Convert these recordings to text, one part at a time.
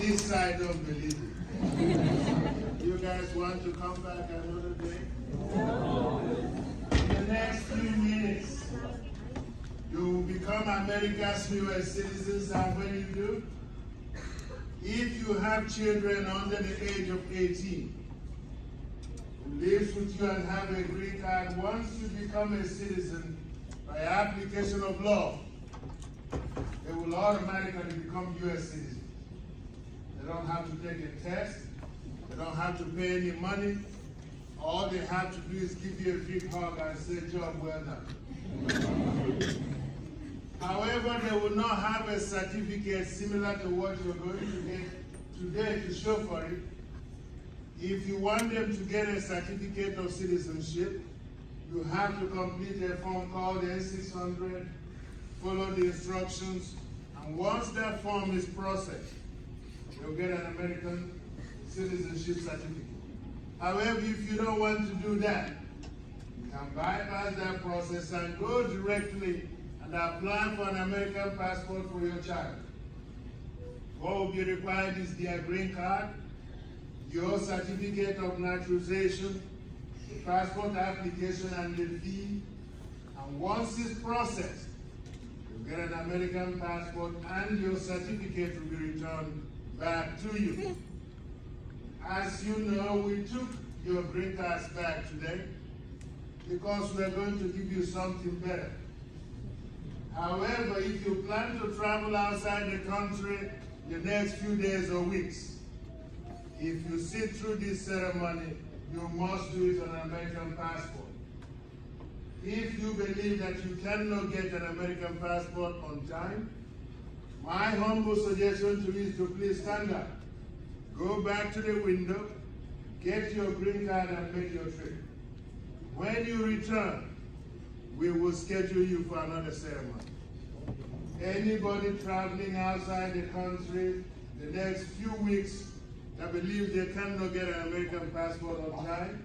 This side don't believe it. You guys want to come back another day? In the next few minutes, you will become America's newest citizens, and when you do, if you have children under the age of 18, who lives with you and have a green card, once you become a citizen by application of law, they will automatically become U.S. citizens. They don't have to take a test. They don't have to pay any money. All they have to do is give you a big hug and say, job well done. However, they will not have a certificate similar to what you're going to get today to show for it. If you want them to get a certificate of citizenship, you have to complete a form called N600, follow the instructions, and once that form is processed, you'll get an American citizenship certificate. However, if you don't want to do that, you can bypass that process and go directly and apply for an American passport for your child. What will be required is their green card, your certificate of naturalization, the passport application and the fee, and once it's processed, you'll get an American passport and your certificate will be returned back to you. As you know, we took your green cards back today because we're going to give you something better. However, if you plan to travel outside the country the next few days or weeks, if you sit through this ceremony, you must do it on an American passport. If you believe that you cannot get an American passport on time, my humble suggestion to you is to please stand up. Go back to the window, get your green card and make your trip. When you return, we will schedule you for another ceremony. Anybody traveling outside the country the next few weeks that believes they cannot get an American passport on time,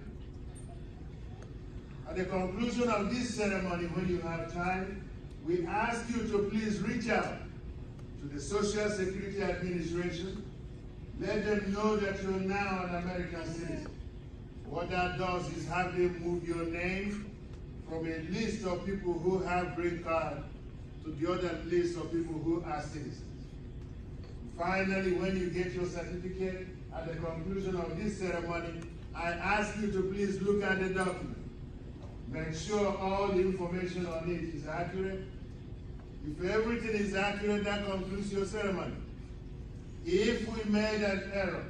at the conclusion of this ceremony, when you have time, we ask you to please reach out to the Social Security Administration. Let them know that you're now an American citizen. What that does is have them move your name from a list of people who have green card to the other list of people who are citizens. Finally, when you get your certificate, at the conclusion of this ceremony, I ask you to please look at the document. Make sure all the information on it is accurate. If everything is accurate, that concludes your ceremony. If we made an error,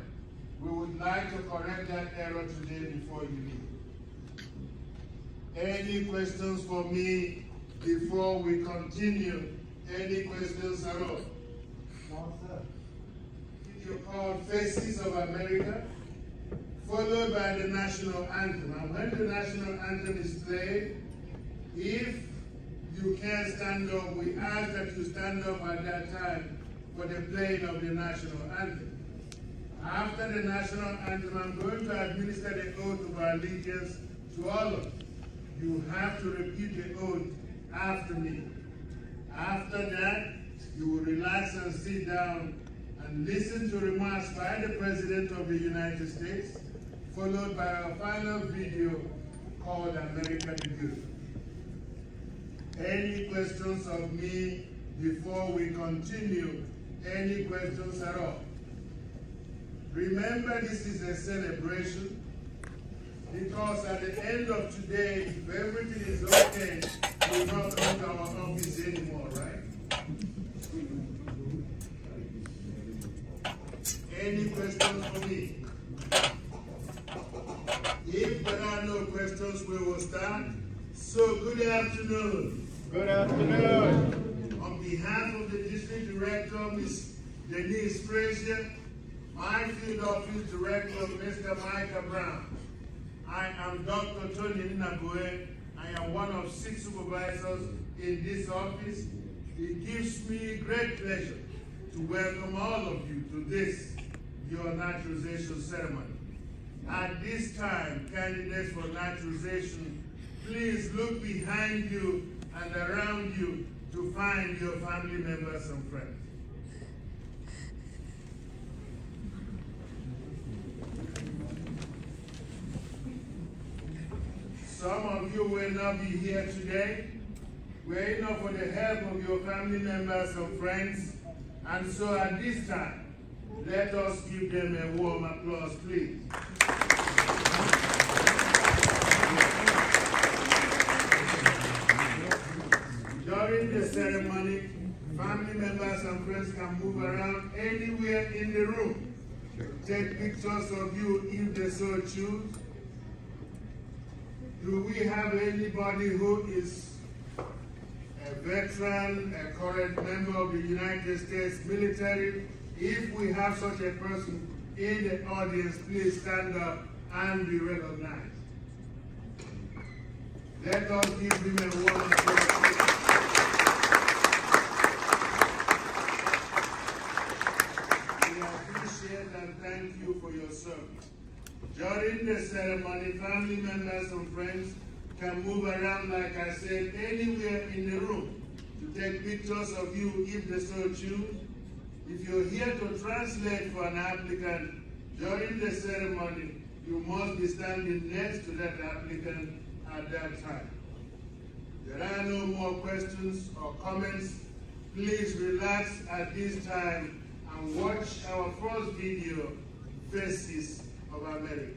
we would like to correct that error today before you leave. Any questions for me before we continue? Any questions at all? No, sir. Video called Faces of America, followed by the national anthem. And when the national anthem is played, if you can't stand up, we ask that you stand up at that time for the playing of the national anthem. After the national anthem, I'm going to administer the oath of allegiance to all of you. You have to repeat the oath after me. After that, you will relax and sit down and listen to remarks by the President of the United States, followed by our final video called America the Beautiful. Any questions of me before we continue? Any questions at all? Remember, this is a celebration because at the end of today, if everything is okay, we'll not come to our office anymore, right? Any questions for me? If there are no questions, we will start. So, good afternoon. Good afternoon. On behalf of the District Director, Ms. Denise Frazier, my Field Office Director, Mr. Micah Brown, I am Dr. Tony Nnagoe. I am one of 6 supervisors in this office. It gives me great pleasure to welcome all of you to this, your naturalization ceremony. At this time, candidates for naturalization, please look behind you and around you to find your family members and friends. Some of you will not be here today. We're here for the help of your family members and friends. And so at this time, let us give them a warm applause, please. During the ceremony, family members and friends can move around anywhere in the room. Take pictures of you if they so choose. Do we have anybody who is a veteran, a current member of the United States military? If we have such a person in the audience, please stand up and be recognized. Let us give him a warm applause. We appreciate and thank you for your service. During the ceremony, family members and friends can move around, like I said, anywhere in the room to take pictures of you if they so choose. If you're here to translate for an applicant during the ceremony, you must be standing next to that applicant at that time. There are no more questions or comments. Please relax at this time and watch our first video, Faces of America.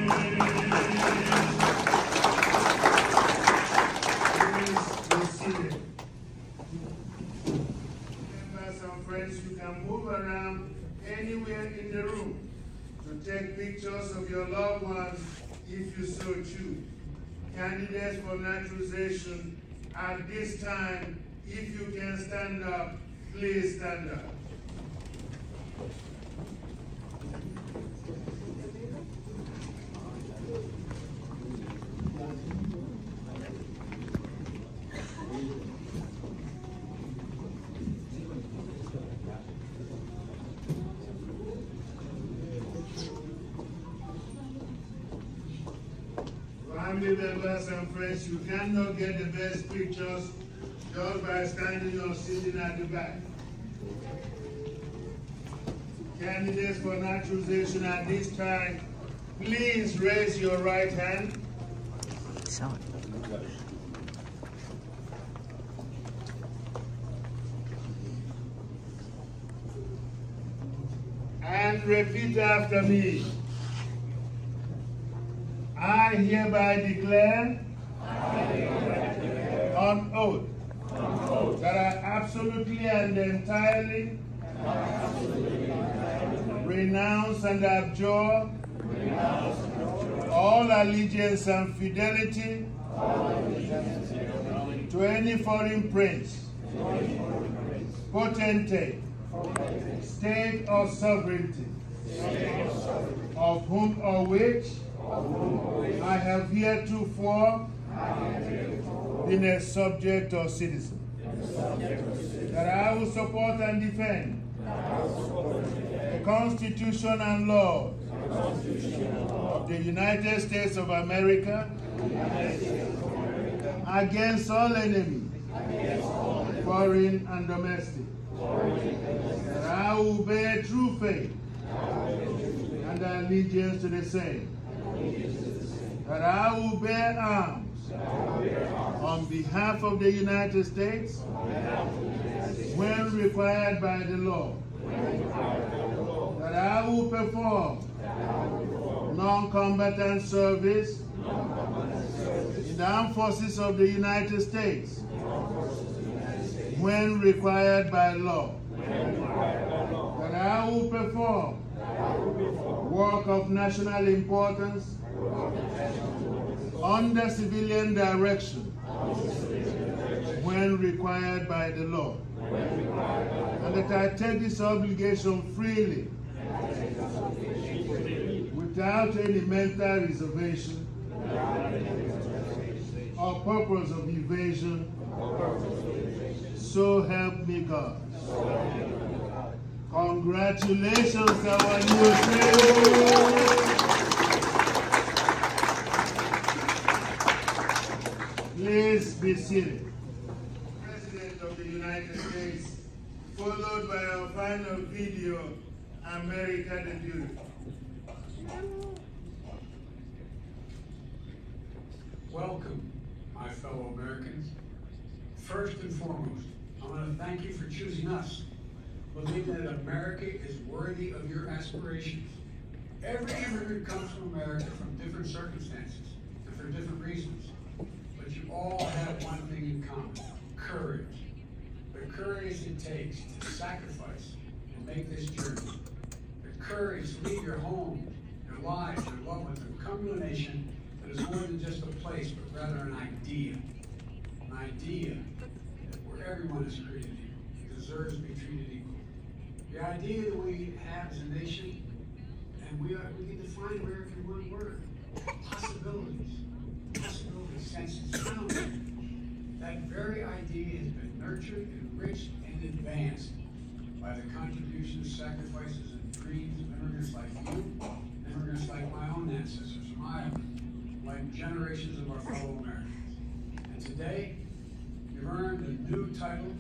Members and friends, you can move around anywhere in the room to take pictures of your loved ones if you so choose. Candidates for naturalization, at this time, if you can stand up, please stand up. Family members and friends, you cannot get the best pictures just by standing or sitting at the back. Candidates for naturalization at this time, please raise your right hand. And repeat after me. I hereby declare on oath that I absolutely and entirely renounce and abjure all allegiance and fidelity to any foreign prince, potentate, state or sovereignty, of whom or which I have heretofore been a subject or citizen, that I will support and defend the Constitution and laws of the United States of America against all enemies, foreign and domestic, that I will bear true faith and allegiance to the same, that I will bear arms on behalf of the United States when required by the law, that I will perform non-combatant service in the armed forces of the United States when required by law, that I will perform work of national importance under civilian direction when required by the law, and that I take this obligation freely without any mental reservation or purpose of evasion, so help me God. Congratulations, our new president. Please be seated. President of the United States, followed by our final video, America the Beautiful. Welcome, my fellow Americans. First and foremost, I want to thank you for choosing us, believing that America is worthy of your aspirations. Every immigrant comes from America from different circumstances and for different reasons, but you all have one thing in common: courage. The courage it takes to sacrifice and make this journey. The courage to leave your home, your lives, your loved ones, and come to a nation that is more than just a place, but rather an idea. An idea that where everyone is created equal, deserves to be treated equal. The idea that we have as a nation, and we can define America in one word: possibilities. Possibilities, senses, found. That very idea has been nurtured, enriched, and advanced by the contributions, sacrifices, and dreams of immigrants like you, immigrants like my own ancestors from Ireland, like generations of our fellow Americans. And today, you've earned a new title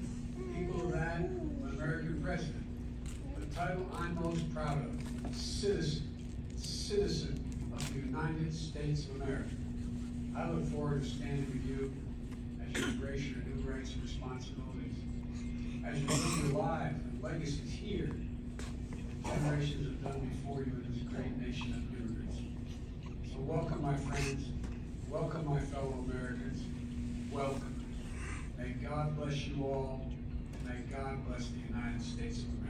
equal to that of an American president. The title I'm most proud of: citizen of the United States of America. I look forward to standing with you as you embrace your new rights and responsibilities, as you live your lives and legacies here that generations have done before you in this great nation of immigrants. So welcome my friends, welcome my fellow Americans, welcome. May God bless you all. May God bless the United States of America.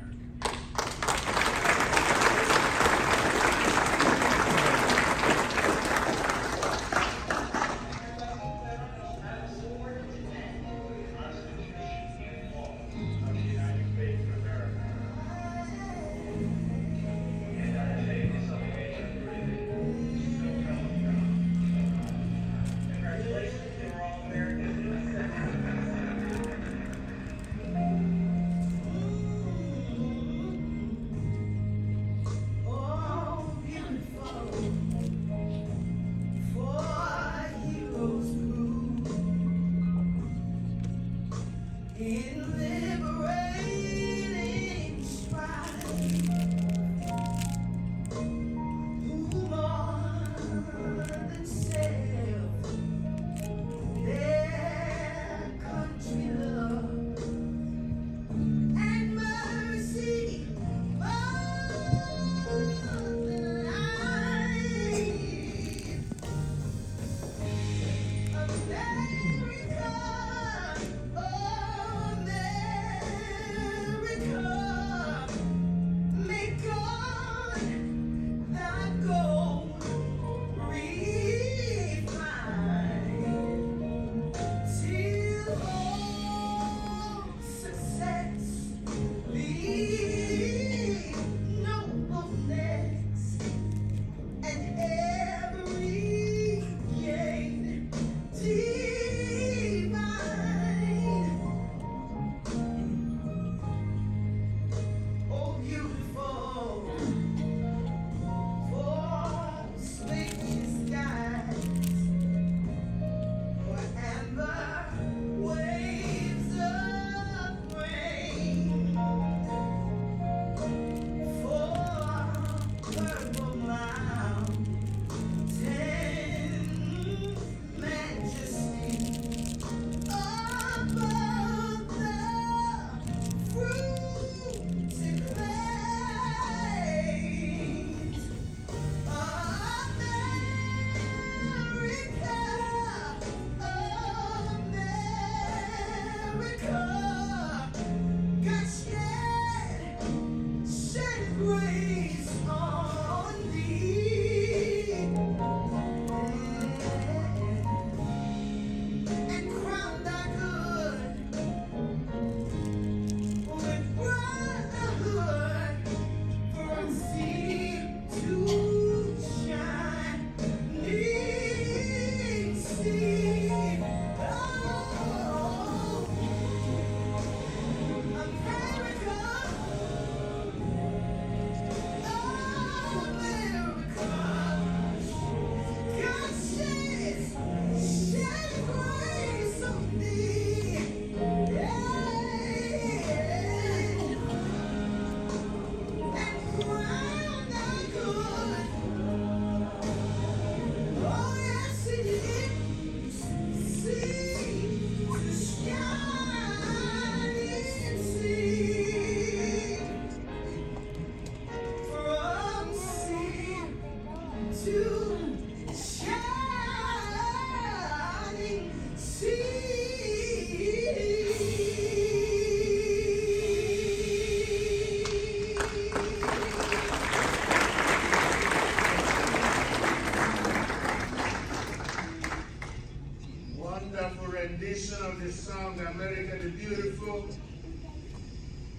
Of this song, America the Beautiful.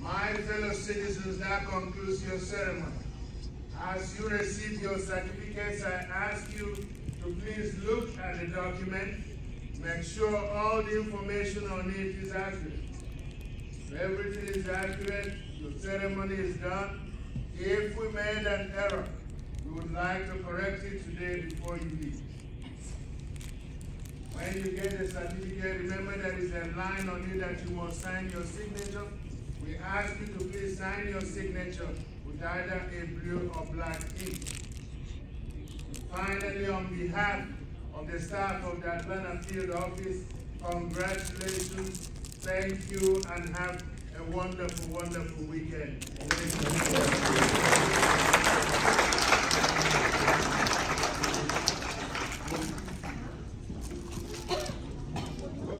My fellow citizens, that concludes your ceremony. As you receive your certificates, I ask you to please look at the document, make sure all the information on it is accurate. If everything is accurate, your ceremony is done. If we made an error, we would like to correct it today before you leave. When you get the certificate, remember there is a line on it that you must sign your signature. We ask you to please sign your signature with either a blue or black ink. Finally, on behalf of the staff of the Atlanta Field Office, congratulations, thank you, and have a wonderful, wonderful weekend.